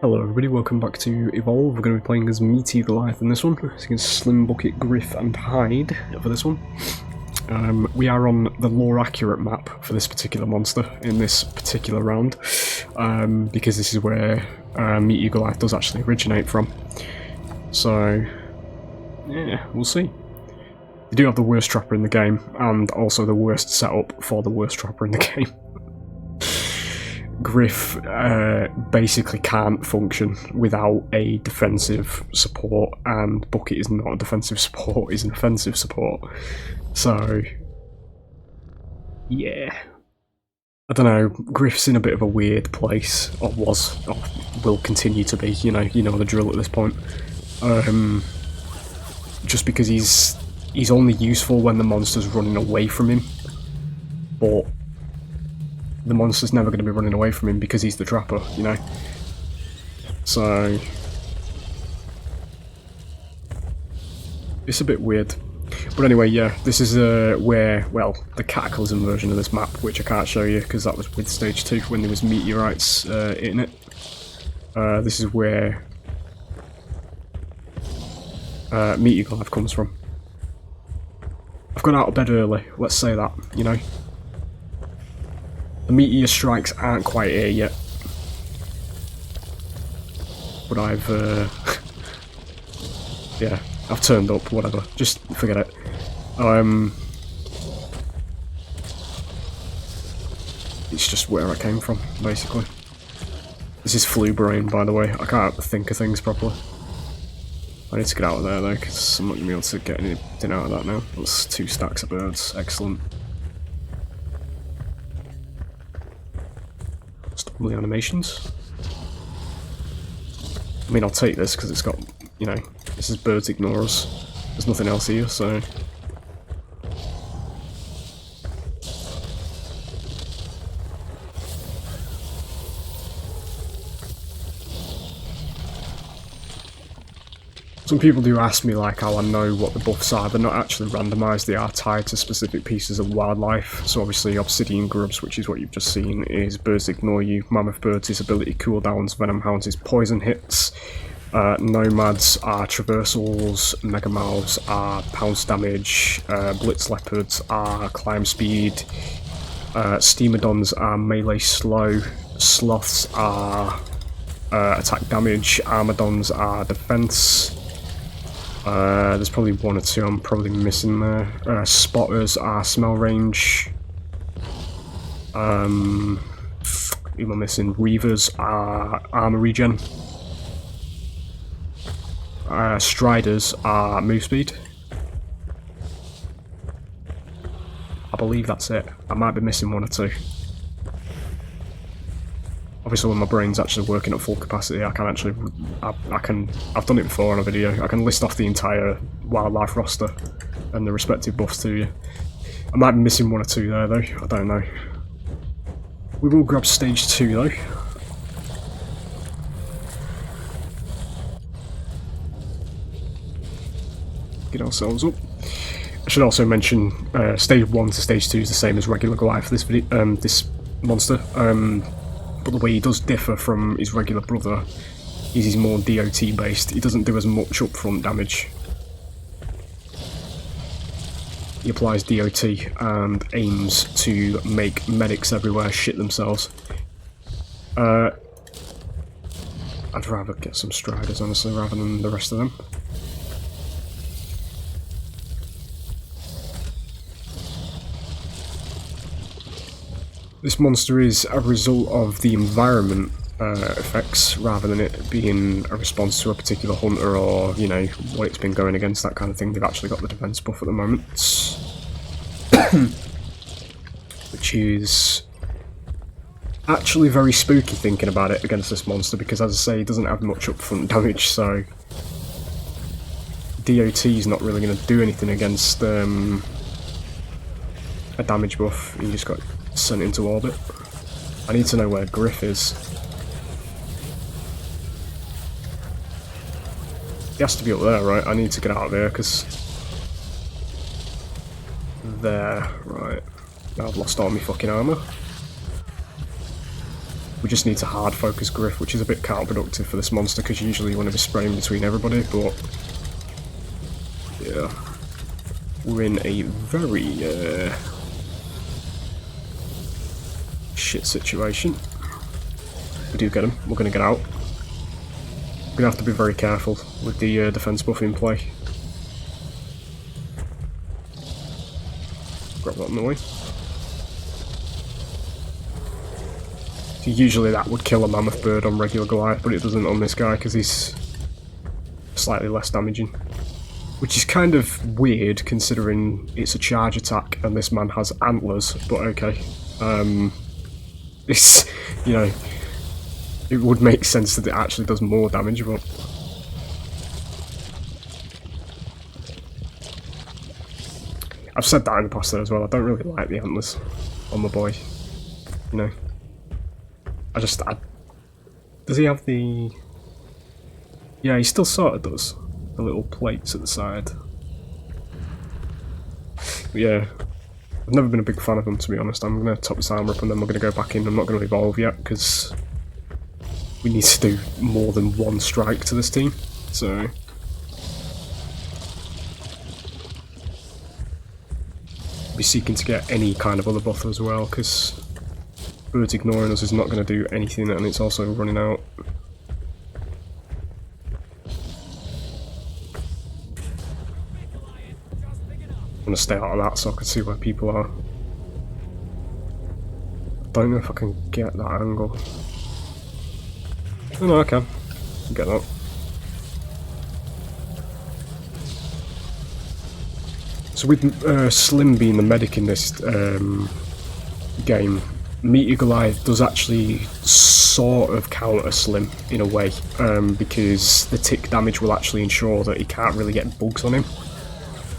Hello everybody, welcome back to Evolve. We're going to be playing as METEOR Goliath in this one, against Slim Bucket, Griff and Hyde for this one. We are on the lore accurate map for this particular monster in this particular round, because this is where METEOR Goliath does actually originate from. So, yeah, we'll see. They do have the worst trapper in the game, and also the worst setup for the worst trapper in the game. Griff basically can't function without a defensive support, and Bucket is not a defensive support, he's an offensive support. So, yeah. I don't know, Griff's in a bit of a weird place, or was, or will continue to be, you know the drill at this point. Just because he's only useful when the monster's running away from him, but the monster's never going to be running away from him because he's the trapper, you know? So, it's a bit weird. But anyway, yeah, this is where, well, the Cataclysm version of this map, which I can't show you because that was with Stage 2 when there was meteorites in it. This is where METEOR Goliath comes from. I've got out of bed early, let's say that, you know? The meteor strikes aren't quite here yet, but I've, yeah, I've turned up, whatever, just forget it. It's just where I came from, basically. This is flu brain, by the way, I can't think of things properly. I need to get out of there though, because I'm not going to be able to get anything out of that now. That's 2 stacks of birds, excellent. The animations. I mean, I'll take this because it's got, you know, this is birds ignore us. There's nothing else here, so. Some people do ask me like how I know what the buffs are. They're not actually randomised, they are tied to specific pieces of wildlife. So obviously obsidian grubs, which is what you've just seen, is birds ignore you. Mammoth birds is ability cooldowns, venom hounds is poison hits. Nomads are traversals, megamouths are pounce damage, blitz leopards are climb speed, steamodons are melee slow, sloths are attack damage, armadons are defense. There's probably 1 or 2 I'm probably missing there. Spotters are smell range. Who am I missing? Reavers are armor regen. Striders are move speed. I believe that's it. I might be missing 1 or 2. Obviously when my brain's actually working at full capacity, I can actually, I've done it before on a video, I can list off the entire wildlife roster and the respective buffs to you. I might be missing 1 or 2 there though, I don't know. We will grab stage 2 though. Get ourselves up. I should also mention, stage 1 to stage 2 is the same as regular Goliath for this video, this monster. But the way he does differ from his regular brother is he's more DOT based. He doesn't do as much upfront damage. He applies DOT and aims to make medics everywhere shit themselves. I'd rather get some striders honestly rather than the rest of them. This monster is a result of the environment effects rather than it being a response to a particular hunter or, you know, what it's been going against, that kind of thing. They've actually got the defense buff at the moment. Which is actually very spooky thinking about it against this monster because, as I say, it doesn't have much upfront damage, so DOT is not really going to do anything against a damage buff. You just got sent into orbit. I need to know where Griff is. He has to be up there, right? I need to get out of here because there, right. Now I've lost all my fucking armour. We just need to hard focus Griff, which is a bit counterproductive for this monster because usually you want to be spraying between everybody, but yeah, we're in a very shit situation. We do get him, we're going to get out. We're going to have to be very careful with the defense buff in play. Grab that in the way. Usually that would kill a mammoth bird on regular Goliath, but it doesn't on this guy because he's slightly less damaging. Which is kind of weird considering it's a charge attack and this man has antlers, but okay. It's, you know, it would make sense that it actually does more damage, but... I've said that in the past there as well, I don't really like the antlers on my boy, you know. Does he have the... Yeah, he still sort of does. The little plates at the side. But yeah, I've never been a big fan of them, to be honest. I'm going to top this armour up and then we're going to go back in. I'm not going to evolve yet, because we need to do more than one strike to this team. So... be seeking to get any kind of other buff as well, because... Birds ignoring us is not going to do anything, and it's also running out. I'm going to stay out of that so I can see where people are. Don't know if I can get that angle. Oh no, I can. Get that. So with Slim being the medic in this game, METEOR Goliath does actually sort of counter Slim in a way, because the tick damage will actually ensure that he can't really get bugs on him,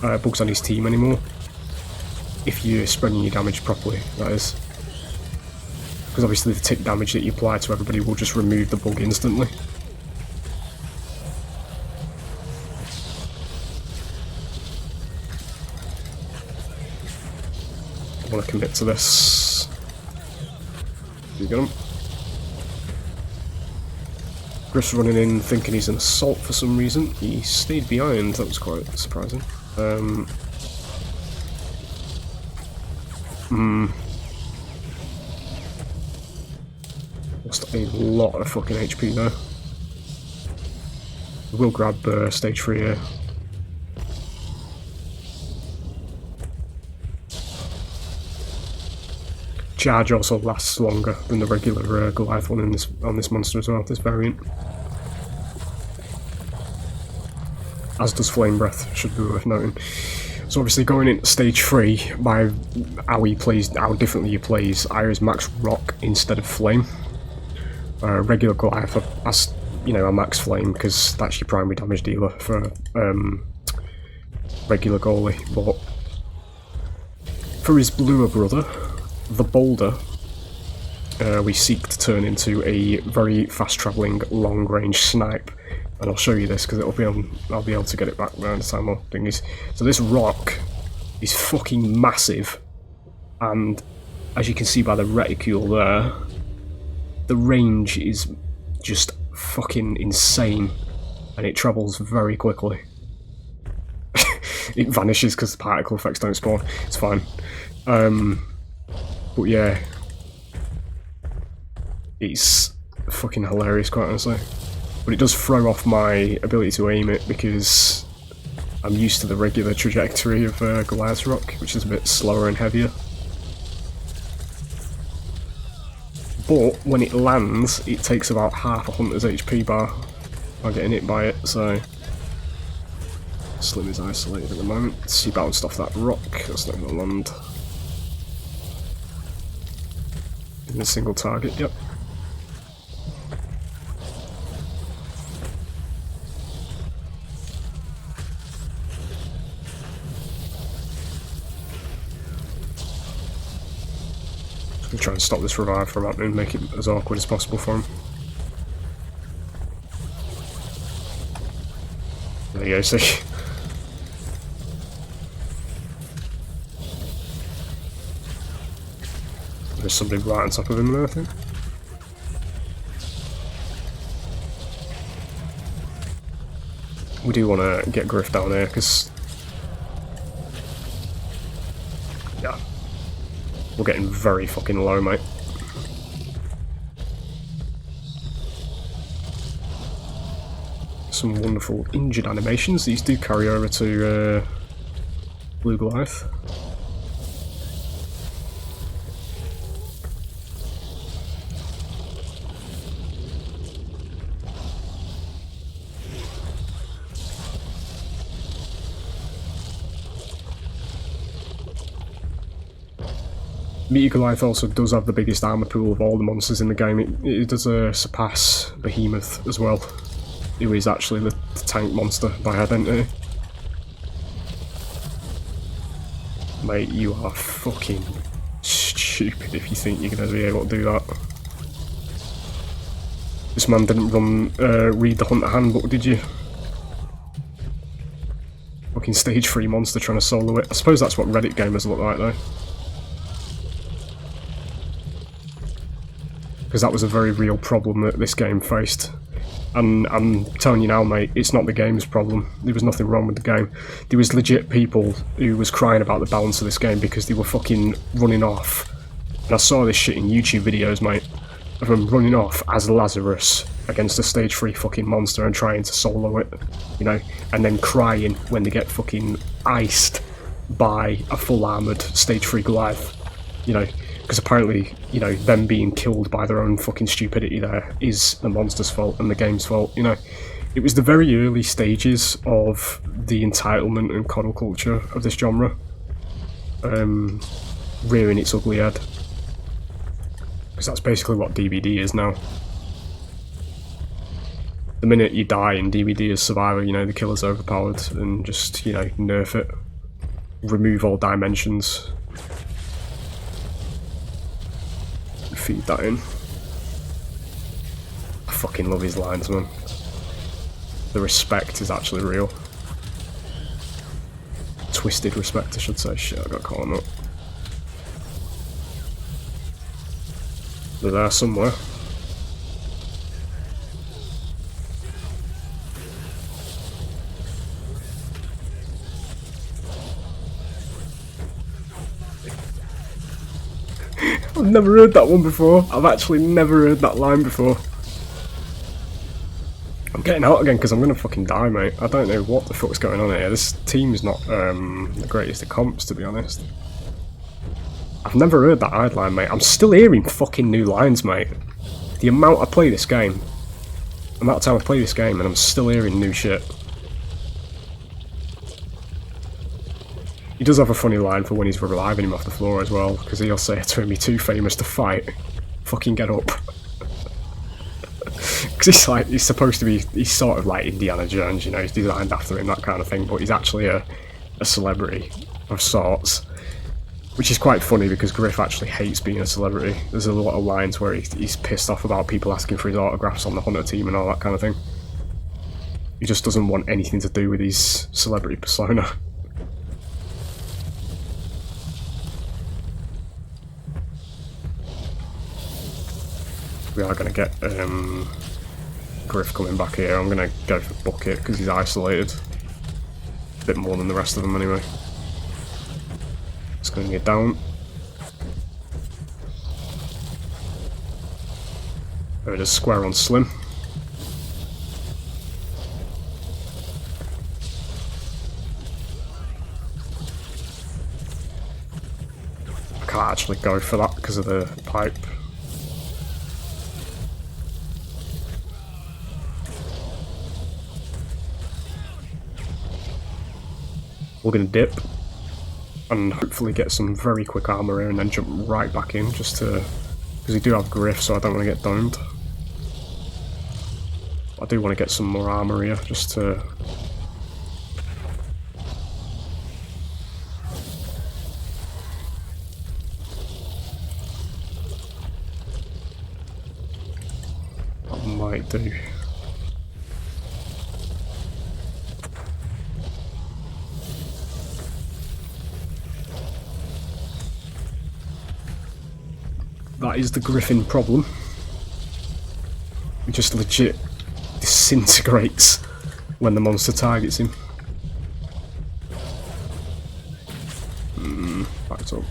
bugs on his team anymore, if you're spreading your damage properly, that is. Because obviously the tick damage that you apply to everybody will just remove the bug instantly. I want to commit to this. You got him. Griff's running in thinking he's an assault for some reason. He stayed behind, that was quite surprising. Lost a lot of fucking HP there. We'll grab stage 3 here. Charge also lasts longer than the regular Goliath one on this monster as well, this variant. As does Flame Breath, should be worth noting. So obviously going into stage 3, by how differently he plays, I use max Rock instead of Flame. Regular Goliath, as you know, I max Flame because that's your primary damage dealer for regular goalie. But for his bluer brother, the Boulder, we seek to turn into a very fast-travelling, long-range snipe, and I'll show you this because I'll be able to get it back around the time more thingies. So this rock is fucking massive, and as you can see by the reticule there, the range is just fucking insane, and it travels very quickly. It vanishes because the particle effects don't spawn. It's fine. But yeah, it's fucking hilarious, quite honestly. But it does throw off my ability to aim it because I'm used to the regular trajectory of Goliath's rock, which is a bit slower and heavier. But when it lands, it takes about half a hunter's HP bar by getting hit by it, so... Slim is isolated at the moment. He bounced off that rock, that's not going to land. In a single target, yep. I'm trying to stop this revive from happening and make it as awkward as possible for him. There you go, see? There's somebody right on top of him there, I think. We do want to get Griff down here, because... yeah. We're getting very fucking low, mate. Some wonderful injured animations. These do carry over to Blue Goliath. METEOR Goliath also does have the biggest armor pool of all the monsters in the game. It does surpass Behemoth as well, who is actually the tank monster by identity. Mate, you are fucking stupid if you think you're going to be able to do that. This man didn't read the Hunter Handbook, did you? Fucking stage 3 monster trying to solo it. I suppose that's what Reddit gamers look like though. Because that was a very real problem that this game faced. And I'm telling you now, mate, it's not the game's problem. There was nothing wrong with the game. There was legit people who was crying about the balance of this game because they were fucking running off. And I saw this shit in YouTube videos, mate, of them running off as Lazarus against a stage 3 fucking monster and trying to solo it, you know, and then crying when they get fucking iced by a full armoured stage 3 Goliath, you know. Because apparently, you know, them being killed by their own fucking stupidity there is the monster's fault and the game's fault, you know. It was the very early stages of the entitlement and coddle culture of this genre rearing its ugly head. Because that's basically what DBD is now. The minute you die in DBD as Survivor, you know, the killer's overpowered and just, you know, nerf it. Remove all dimensions. Feed that in. I fucking love his lines, man. The respect is actually real. Twisted respect, I should say. Shit, I got caught on that. They're there somewhere. I've never heard that one before. I've actually never heard that line before. I'm getting out again because I'm gonna fucking die, mate. I don't know what the fuck's going on here. This team's not the greatest of comps, to be honest. I've never heard that I'd line, mate. I'm still hearing fucking new lines, mate. The amount I play this game, the amount of time I play this game, and I'm still hearing new shit. He does have a funny line for when he's reviving him off the floor as well, because he'll say to him, "You're too famous to fight. Fucking get up." Because he's like, he's supposed to be, he's sort of like Indiana Jones, you know, he's designed after him, that kind of thing, but he's actually a celebrity of sorts. Which is quite funny because Griff actually hates being a celebrity. There's a lot of lines where he's pissed off about people asking for his autographs on the Hunter team and all that kind of thing. He just doesn't want anything to do with his celebrity persona. We are going to get Griff coming back here. I'm going to go for Bucket because he's isolated. A bit more than the rest of them anyway. It's going to get down. There it is, square on Slim. I can't actually go for that because of the pipe. We're going to dip and hopefully get some very quick armor here and then jump right back in just to, because we do have Griff, so I don't want to get domed. I do want to get some more armor here just to that might do. That is the Griffin problem. It just legit disintegrates when the monster targets him. Backed up.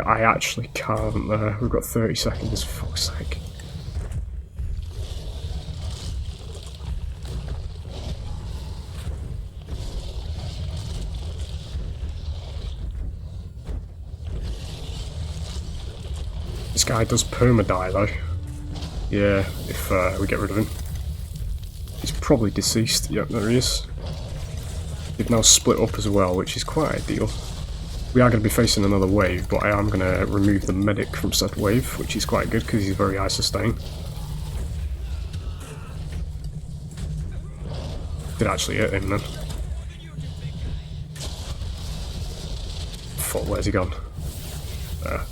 I actually can't there. We've got 30 seconds, for fuck's sake. This guy does perma-die though. Yeah, if we get rid of him. He's probably deceased. Yep, there he is. They've now split up as well, which is quite ideal. We are going to be facing another wave, but I am going to remove the medic from said wave, which is quite good because he's very high sustain. Did actually hit him then. Fuck, where's he gone? There.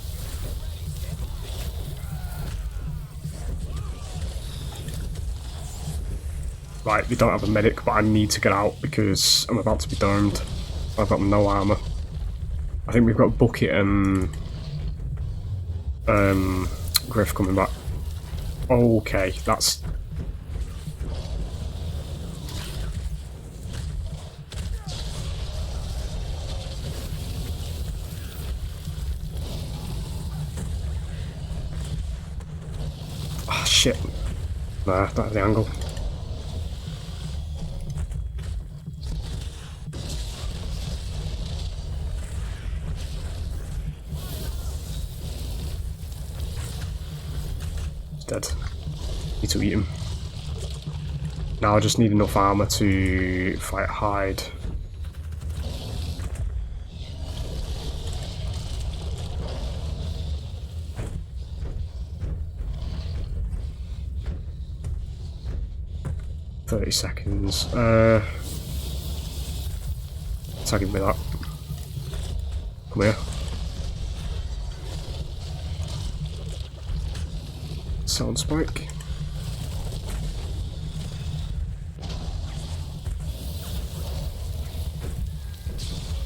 Right, we don't have a medic, but I need to get out because I'm about to be domed. I've got no armour. I think we've got Bucket and Griff coming back. Okay, that's... Ah, shit. Nah, that's the angle. Dead. Need to eat him. Now I just need enough armour to fight Hyde. $30 seconds. Tagging me that. Come here. Sound spike.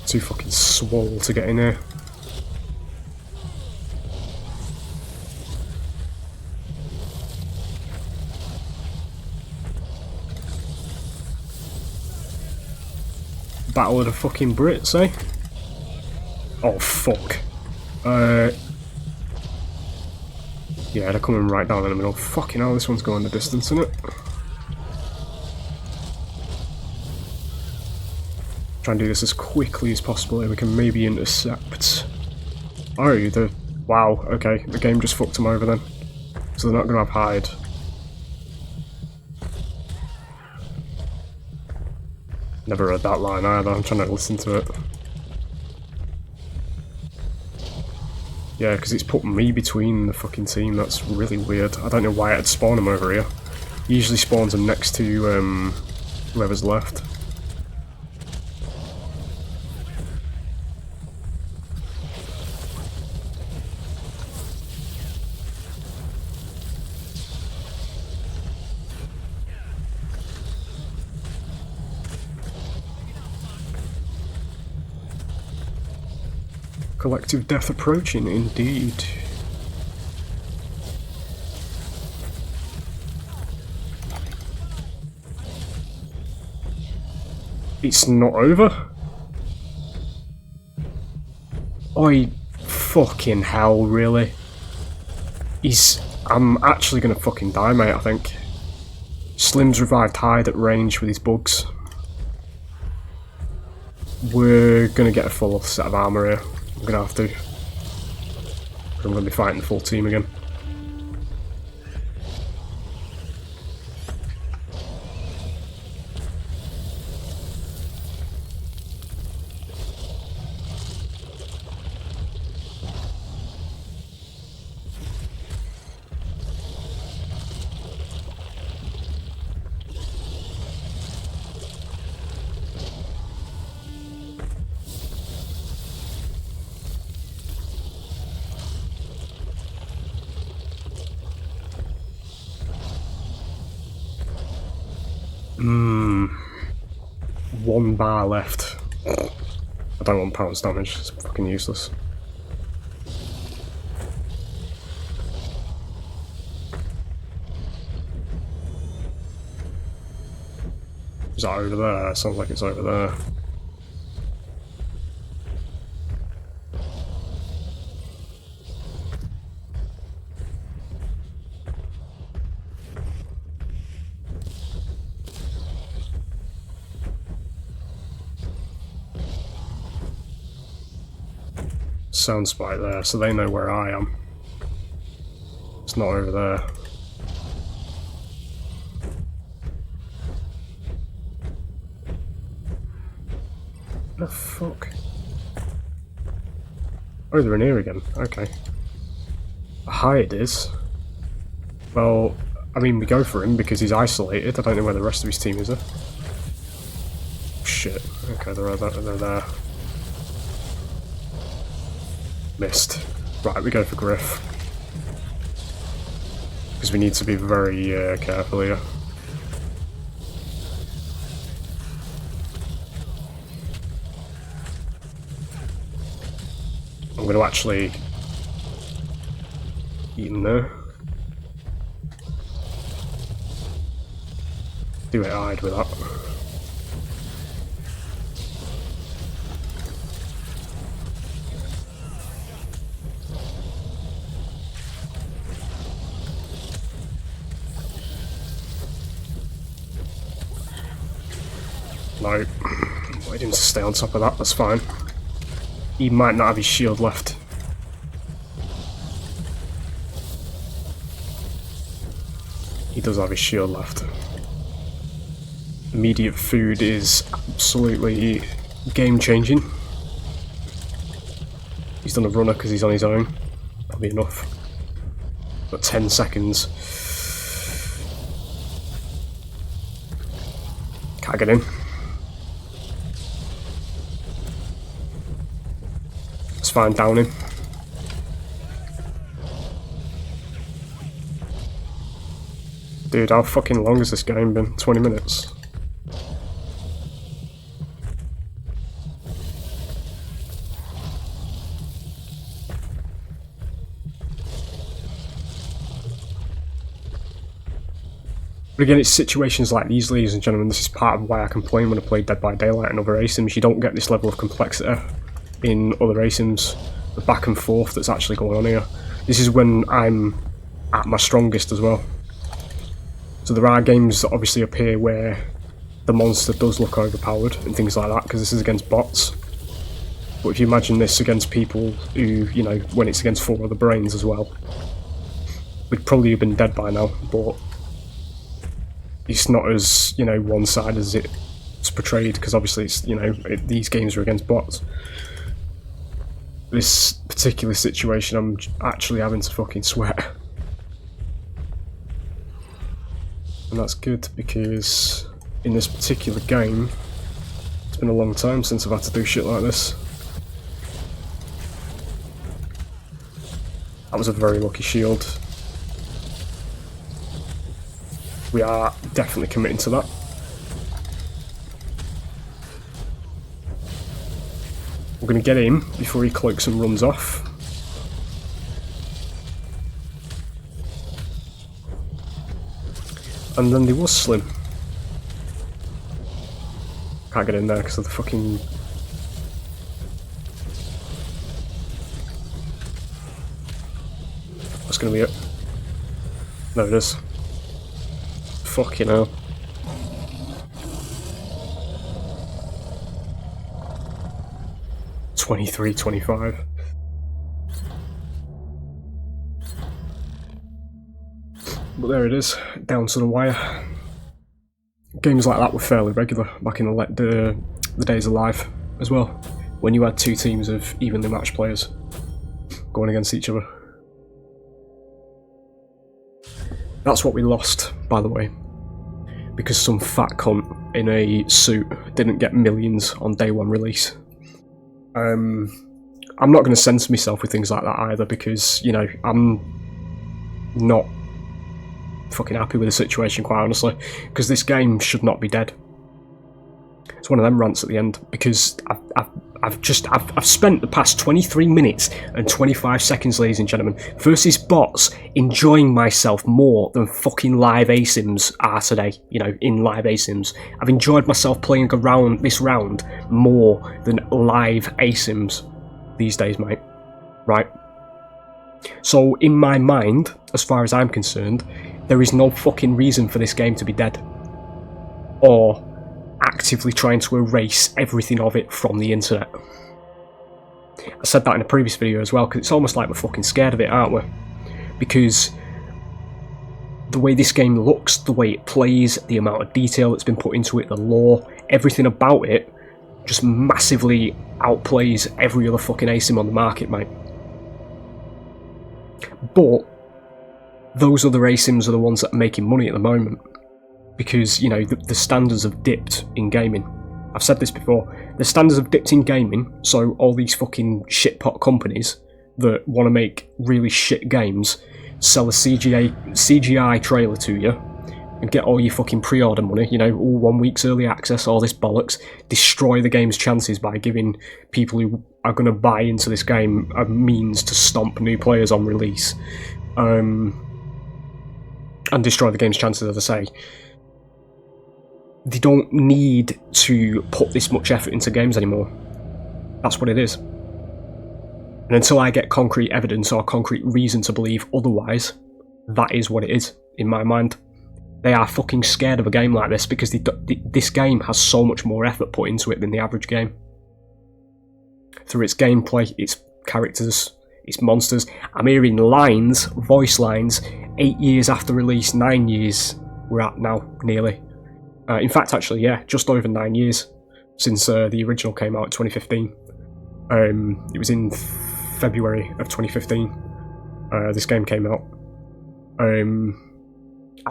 Too fucking swole to get in here. Battle of the fucking Brits, eh? Oh fuck. Yeah, they're coming right down in the middle. Fucking hell, this one's going the distance, isn't it? Try and do this as quickly as possible and we can maybe intercept. Oh, the... Wow, okay. The game just fucked them over then. So they're not going to have Hyde. Never heard that line either, I'm trying to listen to it. Yeah, because it's put me between the fucking team, that's really weird. I don't know why it'd spawn him over here. It usually spawns him next to whoever's left. Collective death approaching, indeed. It's not over? Oi, fucking hell, really? I'm actually gonna fucking die, mate, I think. Slim's revived Hyde at range with his bugs. We're gonna get a full set of armour here. I'm gonna have to. I'm gonna be fighting the full team again. One bar left. I don't want pounds damage, it's fucking useless. Is that over there? Sounds like it's over there. Sound spike there, so they know where I am. It's not over there. The fuck? Oh, they're in here again. Okay. High it is. Well, I mean, we go for him because he's isolated. I don't know where the rest of his team is. Shit. Okay, they're there. Missed. Right, we go for Griff. Because we need to be very careful here. I'm going to actually eat him there. Do it hide with that. No, I need him to stay on top of that, that's fine. He might not have his shield left. He does have his shield left. Immediate food is absolutely game changing. He's done a runner because he's on his own. That'll be enough. Got 10 seconds. Can't get in. It's fine, down him. Dude, how fucking long has this game been? 20 minutes? But again, it's situations like these, ladies and gentlemen, this is part of why I complain when I play Dead by Daylight and other ASIMs. You don't get this level of complexity in other ASIMs, the back and forth that's actually going on here. This is when I'm at my strongest as well. So there are games that obviously appear where the monster does look overpowered and things like that, because this is against bots. But if you imagine this against people who, you know, when it's against 4 other brains as well, we'd probably have been dead by now, but it's not as, you know, one-sided as it's portrayed, because obviously it's, you know, these games are against bots. This particular situation, I'm actually having to fucking sweat. And that's good, because in this particular game, it's been a long time since I've had to do shit like this. That was a very lucky shield. We are definitely committing to that. We're going to get him before he cloaks and runs off. And then there was Slim. Can't get in there because of the fucking... That's going to be it. No, it is. Fucking hell. $23.25. But there it is, down to the wire. Games like that were fairly regular back in the days of live as well, when you had 2 teams of evenly matched players going against each other. That's what we lost, by the way, because some fat cunt in a suit didn't get millions on day 1 release. I'm not going to censor myself with things like that either, because, you know, I'm not fucking happy with the situation, quite honestly, because this game should not be dead. It's one of them rants at the end, because I've spent the past 23 minutes and 25 seconds, ladies and gentlemen, versus bots, enjoying myself more than fucking live ASIMs are today. You know, in live ASIMs, I've enjoyed myself playing around this round more than live ASIMs these days, mate. Right? So, in my mind, as far as I'm concerned, there is no fucking reason for this game to be dead, or actively trying to erase everything of it from the internet. I said that in a previous video as well, because it's almost like we're fucking scared of it, aren't we? Because the way this game looks, the way it plays, the amount of detail that's been put into it, the lore, everything about it just massively outplays every other fucking ASIM on the market, mate. But those other ASIMs are the ones that are making money at the moment, because, you know, the standards have dipped in gaming. I've said this before, the standards have dipped in gaming, so all these fucking shitpot companies that want to make really shit games sell a CGI trailer to you and get all your fucking pre-order money, you know, all 1 week's early access, all this bollocks, destroy the game's chances by giving people who are going to buy into this game a means to stomp new players on release, and destroy the game's chances, as I say. They don't need to put this much effort into games anymore. That's what it is. And until I get concrete evidence or concrete reason to believe otherwise, that is what it is, in my mind. They are fucking scared of a game like this because this game has so much more effort put into it than the average game. Through its gameplay, its characters, its monsters. I'm hearing lines, voice lines, 8 years after release, 9 years we're at now, nearly. In fact, actually, yeah, just over 9 years since the original came out in 2015. It was in February of 2015 this game came out. And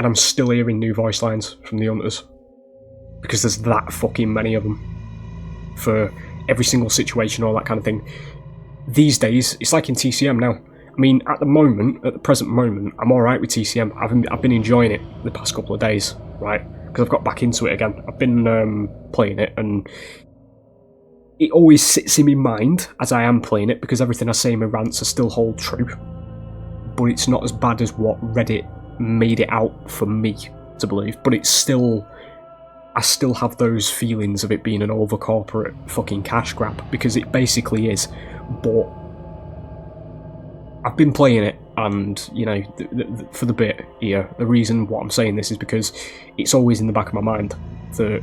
I'm still hearing new voice lines from the Hunters, because there's that fucking many of them for every single situation, all that kind of thing. These days, it's like in TCM now. I mean, at the present moment, I'm alright with TCM. I've been enjoying it the past couple of days, right? Because I've got back into it again. I've been playing it, and it always sits in my mind as I am playing it, because everything I say in my rants still hold true. But it's not as bad as what Reddit made it out for me to believe. But it's still, I still have those feelings of it being an over-corporate fucking cash grab, because it basically is. But I've been playing it, and, you know, for the bit here, the reason why I'm saying this is because it's always in the back of my mind that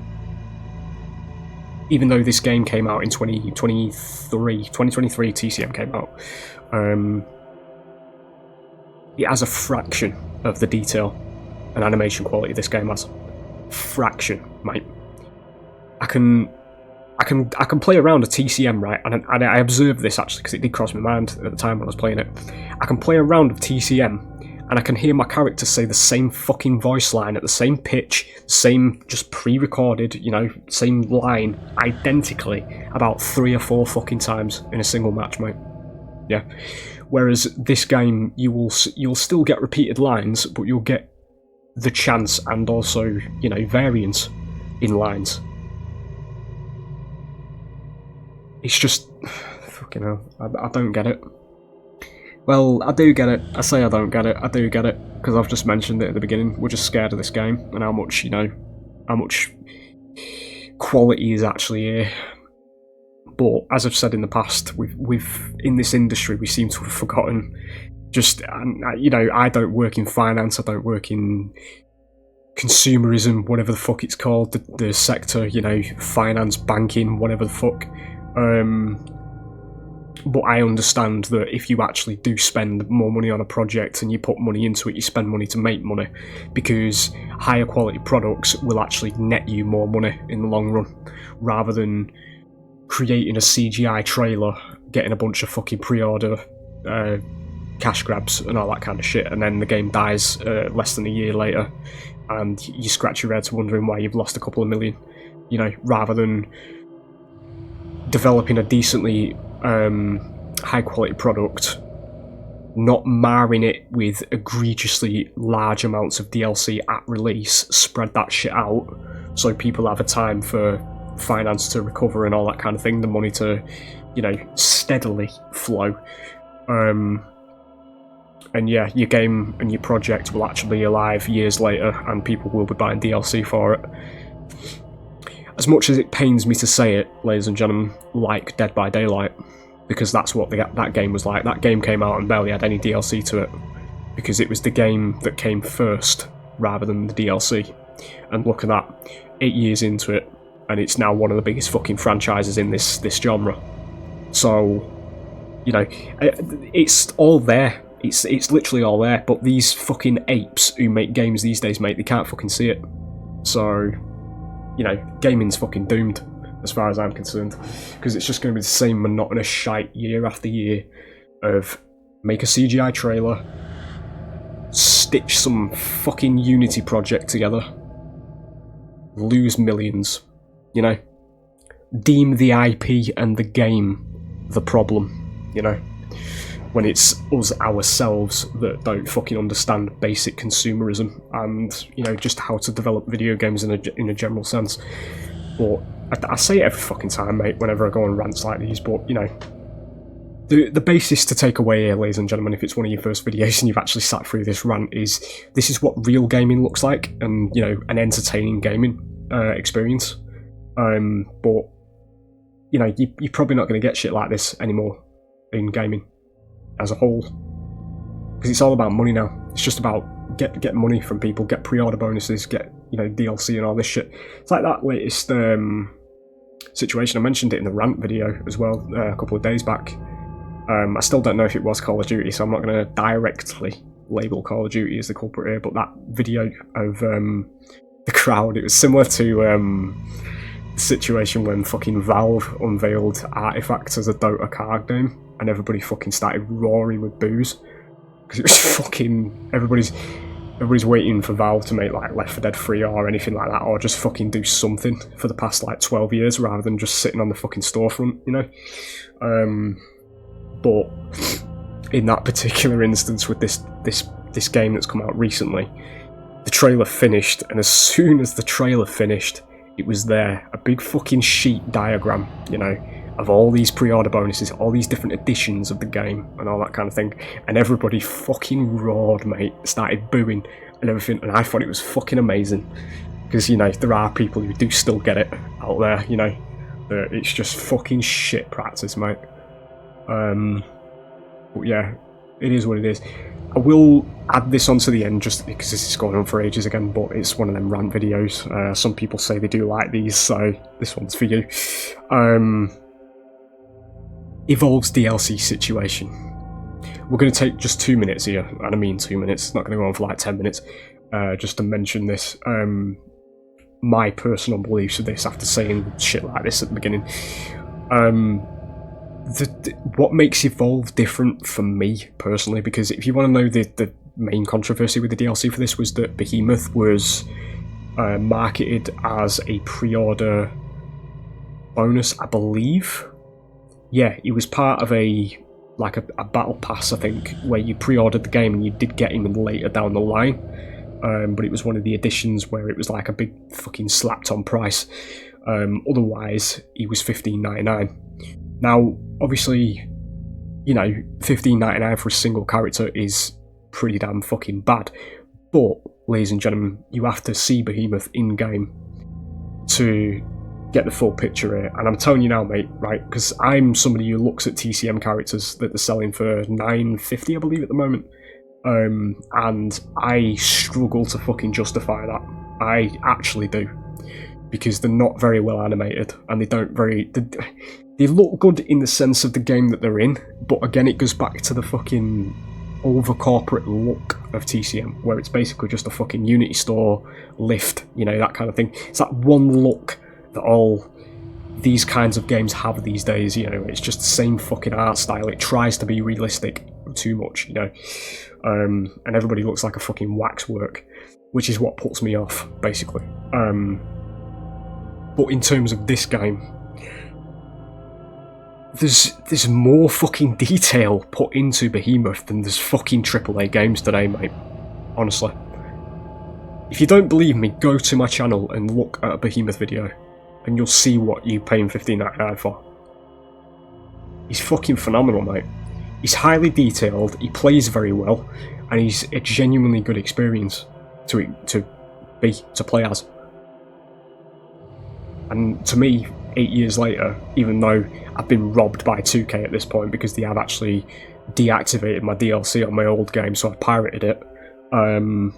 even though this game came out in 2023 TCM came out, it has a fraction of the detail and animation quality this game has. Fraction, mate. I can play around a TCM, right? And I observed this actually because it did cross my mind at the time when I was playing it. I can play a round of TCM and I can hear my character say the same fucking voice line at the same pitch, same just pre-recorded, you know, same line identically about 3 or 4 fucking times in a single match, mate. Yeah. Whereas this game, you'll still get repeated lines, but you'll get the chance and also, you know, variance in lines. It's just, fucking hell, I don't get it. Well, I do get it. I say I don't get it. I do get it, because I've just mentioned it at the beginning. We're just scared of this game and how much, you know, how much quality is actually here. But as I've said in the past, we've in this industry, we seem to have forgotten. Just, you know, I don't work in finance. I don't work in consumerism, whatever the fuck it's called, the sector, you know, finance, banking, whatever the fuck. But I understand that if you actually do spend more money on a project and you put money into it, you spend money to make money, because higher quality products will actually net you more money in the long run, rather than creating a CGI trailer, getting a bunch of fucking pre-order cash grabs and all that kind of shit, and then the game dies less than a year later and you scratch your head wondering why you've lost a couple of million, you know, rather than developing a decently high quality product, not marring it with egregiously large amounts of DLC at release, spread that shit out so people have a time for finance to recover and all that kind of thing, the money to, you know, steadily flow. And yeah, your game and your project will actually be alive years later, and people will be buying DLC for it. As much as it pains me to say it, ladies and gentlemen, like Dead by Daylight, because that's what that game was like. That game came out and barely had any DLC to it, because it was the game that came first rather than the DLC. And look at that, 8 years into it, and it's now one of the biggest fucking franchises in this genre. So, you know, it's all there. It's literally all there, but these fucking apes who make games these days, mate, they can't fucking see it. So, you know, gaming's fucking doomed, as far as I'm concerned, because it's just going to be the same monotonous shite year after year of make a CGI trailer, stitch some fucking Unity project together, lose millions, you know, deem the IP and the game the problem, you know, when it's us ourselves that don't fucking understand basic consumerism and, you know, just how to develop video games in a general sense. But I say it every fucking time, mate, whenever I go on rants like these, but, you know, the basis to take away here, ladies and gentlemen, if it's one of your first videos and you've actually sat through this rant, is this is what real gaming looks like, and, you know, an entertaining gaming experience. But, you know, you're probably not going to get shit like this anymore in gaming as a whole, because it's all about money now. It's just about get money from people, get pre-order bonuses, get, you know, DLC and all this shit. It's like that latest situation. I mentioned it in the rant video as well a couple of days back. I still don't know if it was Call of Duty, so I'm not going to directly label Call of Duty as the culprit here, but that video of the crowd, it was similar to the situation when fucking Valve unveiled Artifact as a Dota card game, and everybody fucking started roaring with boos, because it was fucking, everybody's waiting for Valve to make like Left 4 Dead 3 or anything like that, or just fucking do something for the past like 12 years rather than just sitting on the fucking storefront, you know. But in that particular instance with this game that's come out recently, the trailer finished, and as soon as the trailer finished, it was there, a big fucking sheet diagram, you know, of all these pre-order bonuses, all these different editions of the game and all that kind of thing, and everybody fucking roared, mate, started booing and everything, and I thought it was fucking amazing, because, you know, there are people who do still get it out there, you know, it's just fucking shit practice, mate. But yeah, it is what it is. I will add this onto the end just because this is going on for ages again, but it's one of them rant videos. Some people say they do like these, so this one's for you. Evolve's DLC situation. We're going to take just 2 minutes here, and I mean 2 minutes, it's not going to go on for like 10 minutes, just to mention this. My personal beliefs of this after saying shit like this at the beginning. What makes Evolve different for me personally, because if you want to know the main controversy with the DLC for this, was that Behemoth was marketed as a pre-order bonus, I believe. Yeah, it was part of a battle pass, I think, where you pre-ordered the game and you did get him later down the line, but it was one of the editions where it was like a big fucking slapped on price. Otherwise he was $15.99. Now, obviously, you know, $15.99 for a single character is pretty damn fucking bad. But, ladies and gentlemen, you have to see Behemoth in-game to get the full picture here. And I'm telling you now, mate, right, because I'm somebody who looks at TCM characters that they're selling for $9.50, I believe, at the moment. And I struggle to fucking justify that. I actually do. Because they're not very well animated, and they look good in the sense of the game that they're in, but again, it goes back to the fucking over-corporate look of TCM, where it's basically just a fucking Unity store, lift, you know, that kind of thing. It's that one look that all these kinds of games have these days, you know, it's just the same fucking art style. It tries to be realistic too much, you know, and everybody looks like a fucking waxwork, which is what puts me off, basically. But in terms of this game, there's more fucking detail put into Behemoth than there's fucking AAA games today, mate. Honestly. If you don't believe me, go to my channel and look at a Behemoth video. and you'll see what you paying $15.99 for. He's fucking phenomenal, mate. He's highly detailed, he plays very well, and he's a genuinely good experience to play as. And to me, 8 years later, even though I've been robbed by 2K at this point because they have actually deactivated my DLC on my old game, so I pirated it. And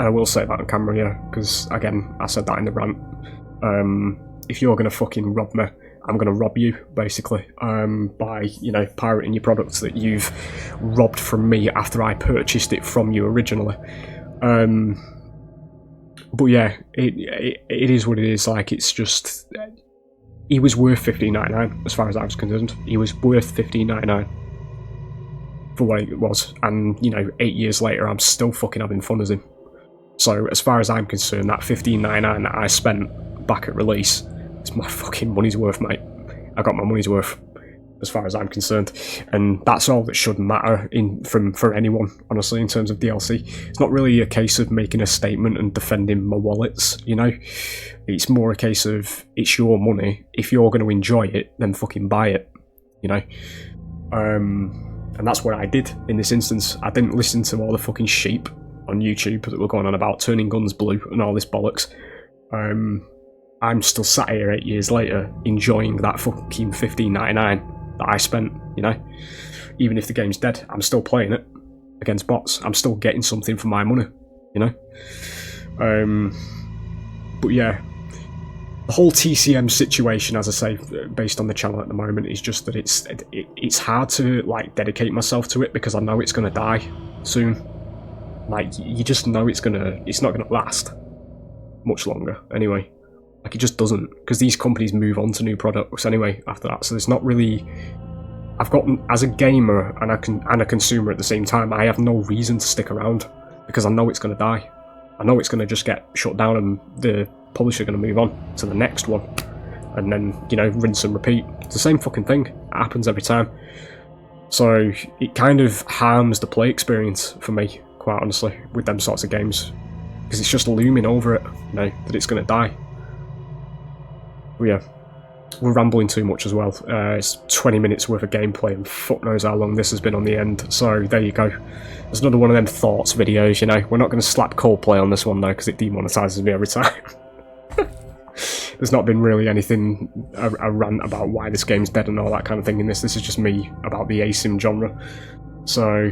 I will say that on camera, yeah, because again, I said that in the rant. If you're gonna fucking rob me, I'm going to rob you, basically, by, you know, pirating your products that you've robbed from me after I purchased it from you originally. But yeah, it is what it is. Like, it's just, he was worth $15.99 as far as I was concerned. He was worth $15.99 for what it was, and, you know, 8 years later, I'm still fucking having fun as him. So, as far as I'm concerned, that $15.99 that I spent back at release, it's my fucking money's worth, mate. I got my money's worth, as far as I'm concerned, and that's all that should matter for anyone, honestly, in terms of DLC. It's not really a case of making a statement and defending my wallets, you know. It's more a case of, it's your money. If you're going to enjoy it, then fucking buy it, you know. And that's what I did in this instance. I didn't listen to all the fucking sheep on YouTube that were going on about turning guns blue and all this bollocks. I'm still sat here 8 years later enjoying that fucking $15.99 that I spent, you know. Even if the game's dead, I'm still playing it against bots. I'm still getting something for my money, you know. But yeah, the whole TCM situation, as I say, based on the channel at the moment, is just that it's hard to, like, dedicate myself to it because I know it's going to die soon. Like, you just know it's not going to last much longer anyway. Like, it just doesn't, because these companies move on to new products anyway after that. So there's not really, I've got, as a gamer and a consumer at the same time, I have no reason to stick around because I know it's going to die. I know it's going to just get shut down and the publisher going to move on to the next one, and then, you know, rinse and repeat. It's the same fucking thing. It happens every time. So it kind of harms the play experience for me, quite honestly, with them sorts of games, because it's just looming over it, you know, that it's going to die. But yeah, we're rambling too much as well. It's 20 minutes worth of gameplay, and fuck knows how long this has been on the end. So there you go. There's another one of them thoughts videos, you know. We're not going to slap Coldplay on this one though, because it demonetises me every time. There's not been really anything, a rant about why this game's dead and all that kind of thing in this. This is just me about the asim genre. So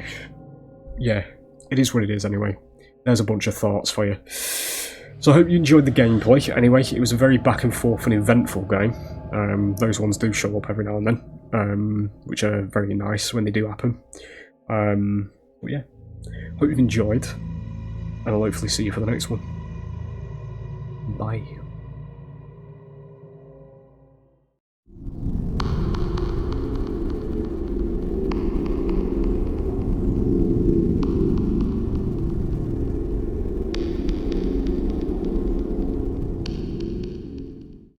yeah, it is what it is anyway. There's a bunch of thoughts for you. So I hope you enjoyed the gameplay. Anyway, it was a very back and forth and eventful game. Those ones do show up every now and then, which are very nice when they do happen. But yeah, hope you've enjoyed, and I'll hopefully see you for the next one. Bye.